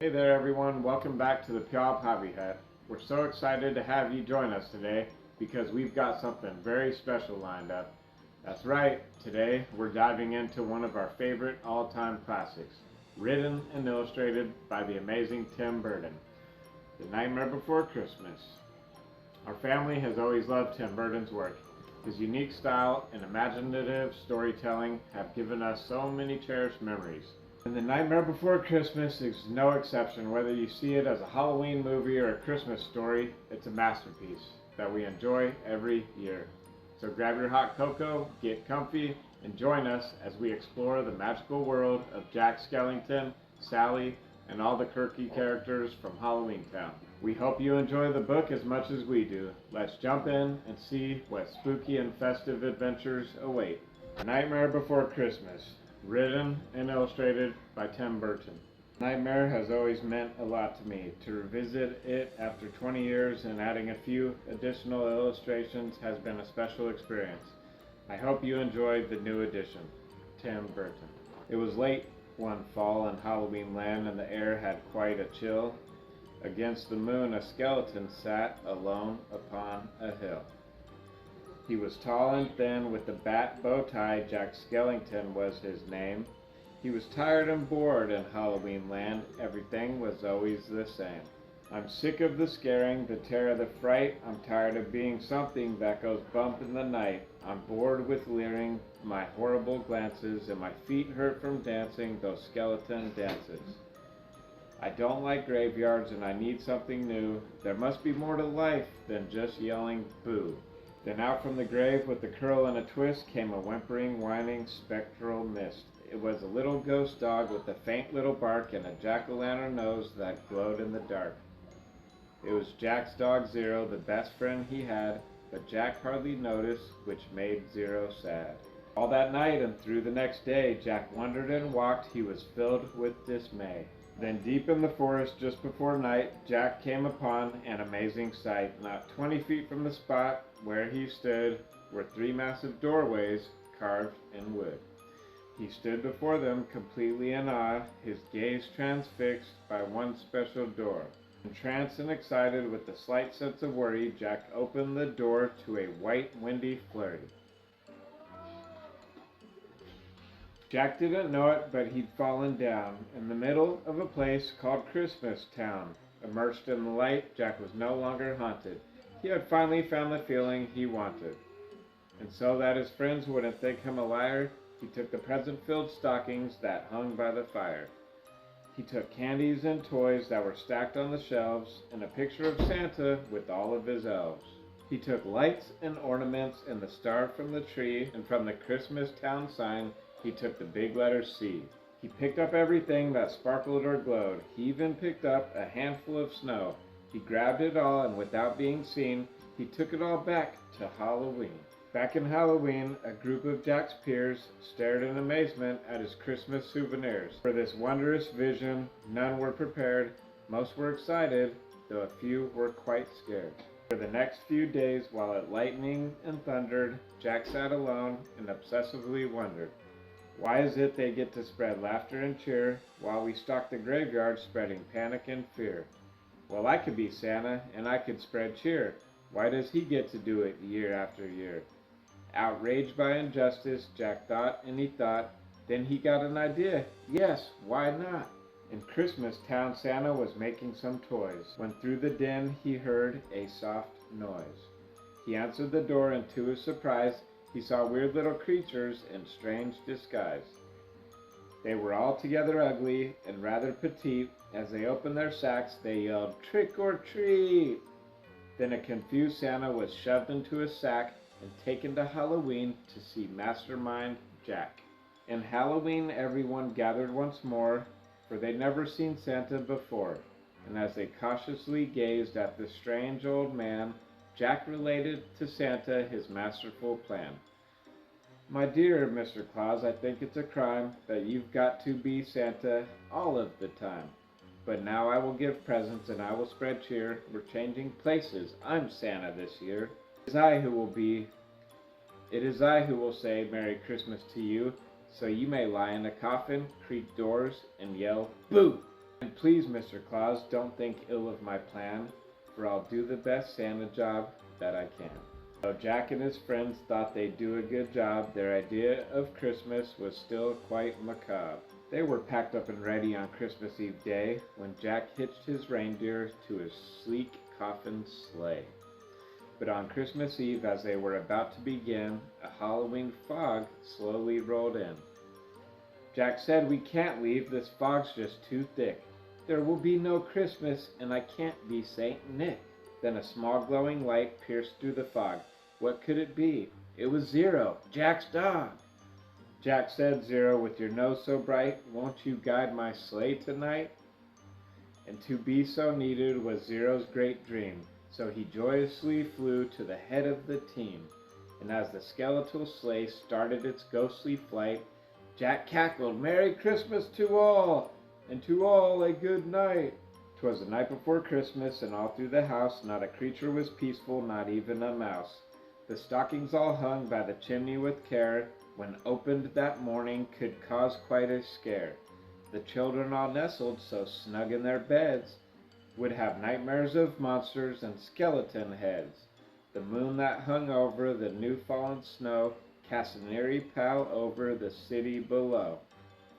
Hey there everyone, welcome back to the Puyallup Hobby Hut. We're so excited to have you join us today because we've got something very special lined up. That's right, today we're diving into one of our favorite all-time classics, written and illustrated by the amazing Tim Burton, The Nightmare Before Christmas. Our family has always loved Tim Burton's work. His unique style and imaginative storytelling have given us so many cherished memories. And The Nightmare Before Christmas is no exception. Whether you see it as a Halloween movie or a Christmas story, it's a masterpiece that we enjoy every year. So grab your hot cocoa, get comfy, and join us as we explore the magical world of Jack Skellington, Sally, and all the quirky characters from Halloween Town. We hope you enjoy the book as much as we do. Let's jump in and see what spooky and festive adventures await. The Nightmare Before Christmas, written and illustrated by Tim Burton. Nightmare has always meant a lot to me. To revisit it after 20 years and adding a few additional illustrations has been a special experience. I hope you enjoyed the new edition. Tim Burton. It was late one fall in Halloween land and the air had quite a chill. Against the moon a skeleton sat alone upon a hill. He was tall and thin with a bat bow tie. Jack Skellington was his name. He was tired and bored in Halloween land. Everything was always the same. I'm sick of the scaring, the terror, the fright. I'm tired of being something that goes bump in the night. I'm bored with leering my horrible glances, and my feet hurt from dancing those skeleton dances. I don't like graveyards and I need something new. There must be more to life than just yelling boo. Then out from the grave with a curl and a twist came a whimpering, whining, spectral mist. It was a little ghost dog with a faint little bark and a jack-o'-lantern nose that glowed in the dark. It was Jack's dog Zero, the best friend he had, but Jack hardly noticed, which made Zero sad. All that night and through the next day, Jack wondered and walked. He was filled with dismay. Then deep in the forest just before night, Jack came upon an amazing sight. Not 20 feet from the spot where he stood were three massive doorways carved in wood. He stood before them completely in awe, his gaze transfixed by one special door. Entranced and excited with a slight sense of worry, Jack opened the door to a white, windy flurry. Jack didn't know it, but he'd fallen down in the middle of a place called Christmas Town. Immersed in the light, Jack was no longer haunted. He had finally found the feeling he wanted. And so that his friends wouldn't think him a liar, he took the present-filled stockings that hung by the fire. He took candies and toys that were stacked on the shelves, and a picture of Santa with all of his elves. He took lights and ornaments and the star from the tree, and from the Christmas Town sign, he took the big letter C. He picked up everything that sparkled or glowed. He even picked up a handful of snow. He grabbed it all, and without being seen, he took it all back to Halloween. Back in Halloween, a group of Jack's peers stared in amazement at his Christmas souvenirs. For this wondrous vision, none were prepared. Most were excited, though a few were quite scared. For the next few days, while it lightened and thundered, Jack sat alone and obsessively wondered, why is it they get to spread laughter and cheer, while we stalk the graveyard spreading panic and fear? Well, I could be Santa, and I could spread cheer. Why does he get to do it year after year? Outraged by injustice, Jack thought and he thought. Then he got an idea. Yes, why not? In Christmas Town, Santa was making some toys, when through the din he heard a soft noise. He answered the door, and to his surprise, he saw weird little creatures in strange disguise. They were altogether ugly and rather petite. As they opened their sacks, they yelled, "Trick or treat!" Then a confused Santa was shoved into a sack and taken to Halloween to see Mastermind Jack. In Halloween, everyone gathered once more, for they'd never seen Santa before. And as they cautiously gazed at the strange old man, Jack related to Santa his masterful plan. "My dear Mr. Claus, I think it's a crime that you've got to be Santa all of the time. But now I will give presents and I will spread cheer. We're changing places. I'm Santa this year. It is I who will say Merry Christmas to you, so you may lie in a coffin, creak doors, and yell, boo! And please, Mr. Claus, don't think ill of my plan, for I'll do the best Santa job that I can. Though Jack and his friends thought they'd do a good job, their idea of Christmas was still quite macabre. They were packed up and ready on Christmas Eve day when Jack hitched his reindeer to his sleek coffin sleigh. But on Christmas Eve, as they were about to begin, a Halloween fog slowly rolled in. Jack said, "We can't leave, this fog's just too thick. There will be no Christmas, and I can't be Saint Nick." Then a small glowing light pierced through the fog. What could it be? It was Zero, Jack's dog. Jack said, "Zero, with your nose so bright, won't you guide my sleigh tonight?" And to be so needed was Zero's great dream, so he joyously flew to the head of the team. And as the skeletal sleigh started its ghostly flight, Jack cackled, "Merry Christmas to all, and to all a good night." 'Twas the night before Christmas, and all through the house not a creature was peaceful, not even a mouse. The stockings all hung by the chimney with care, when opened that morning could cause quite a scare. The children all nestled so snug in their beds, would have nightmares of monsters and skeleton heads. The moon that hung over the new fallen snow cast an eerie pall over the city below.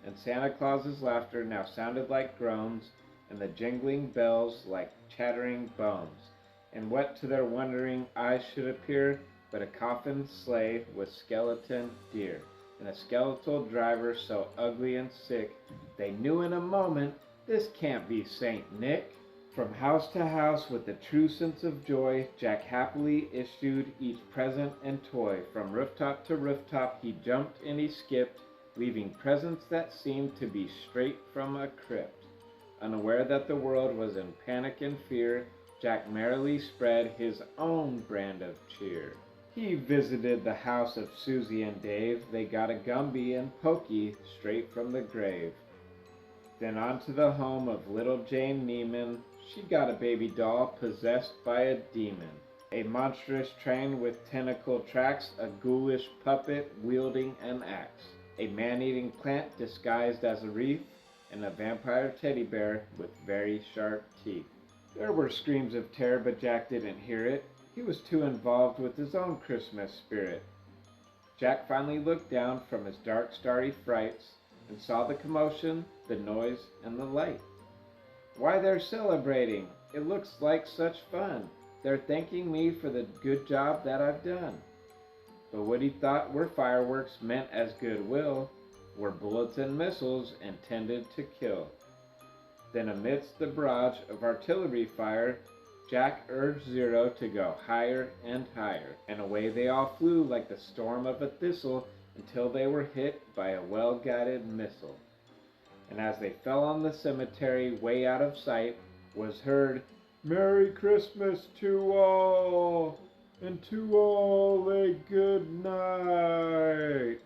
And Santa Claus's laughter now sounded like groans, and the jingling bells like chattering bones. And what to their wondering eyes should appear but a coffin sleigh with skeleton deer, and a skeletal driver so ugly and sick, they knew in a moment, this can't be Saint Nick. From house to house with a true sense of joy, Jack happily issued each present and toy. From rooftop to rooftop he jumped and he skipped, leaving presents that seemed to be straight from a crypt. Unaware that the world was in panic and fear, Jack merrily spread his own brand of cheer. He visited the house of Susie and Dave. They got a Gumby and Pokey straight from the grave. Then on to the home of little Jane Neiman. She got a baby doll possessed by a demon. A monstrous train with tentacle tracks, a ghoulish puppet wielding an axe, a man-eating plant disguised as a wreath, and a vampire teddy bear with very sharp teeth. There were screams of terror, but Jack didn't hear it. He was too involved with his own Christmas spirit. Jack finally looked down from his dark, starry frights and saw the commotion, the noise, and the light. Why, they're celebrating! It looks like such fun! They're thanking me for the good job that I've done. But what he thought were fireworks meant as goodwill were bullets and missiles intended to kill. Then amidst the barrage of artillery fire, Jack urged Zero to go higher and higher, and away they all flew like the storm of a thistle until they were hit by a well-guided missile. And as they fell on the cemetery way out of sight, was heard, "Merry Christmas to all, and to all a good night."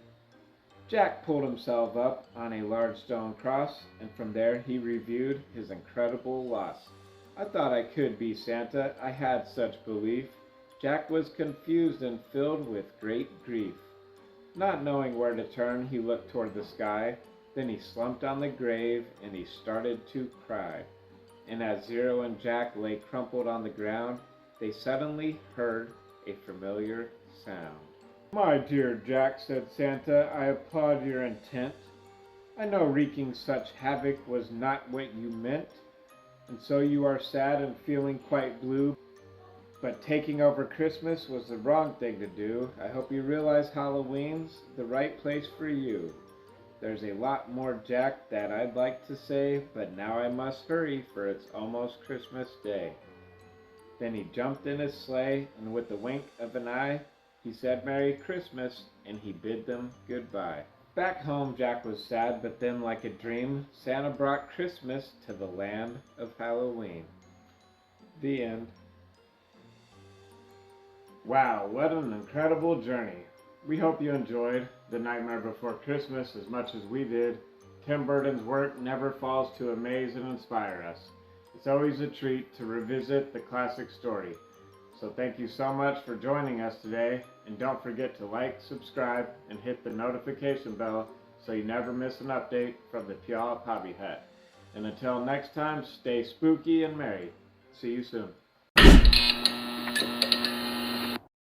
Jack pulled himself up on a large stone cross, and from there he reviewed his incredible loss. I thought I could be Santa, I had such belief. Jack was confused and filled with great grief. Not knowing where to turn, he looked toward the sky. Then he slumped on the grave, and he started to cry. And as Zero and Jack lay crumpled on the ground, they suddenly heard a familiar sound. "My dear Jack," said Santa, "I applaud your intent. I know wreaking such havoc was not what you meant, and so you are sad and feeling quite blue. But taking over Christmas was the wrong thing to do. I hope you realize Halloween's the right place for you. There's a lot more, Jack, that I'd like to say, but now I must hurry, for it's almost Christmas Day." Then he jumped in his sleigh, and with the wink of an eye, he said Merry Christmas, and he bid them goodbye. Back home, Jack was sad, but then, like a dream, Santa brought Christmas to the land of Halloween. The end. Wow, what an incredible journey. We hope you enjoyed The Nightmare Before Christmas as much as we did. Tim Burton's work never fails to amaze and inspire us. It's always a treat to revisit the classic story. So thank you so much for joining us today, and don't forget to like, subscribe, and hit the notification bell so you never miss an update from the Puyallup Hobby Hut. And until next time, stay spooky and merry. See you soon.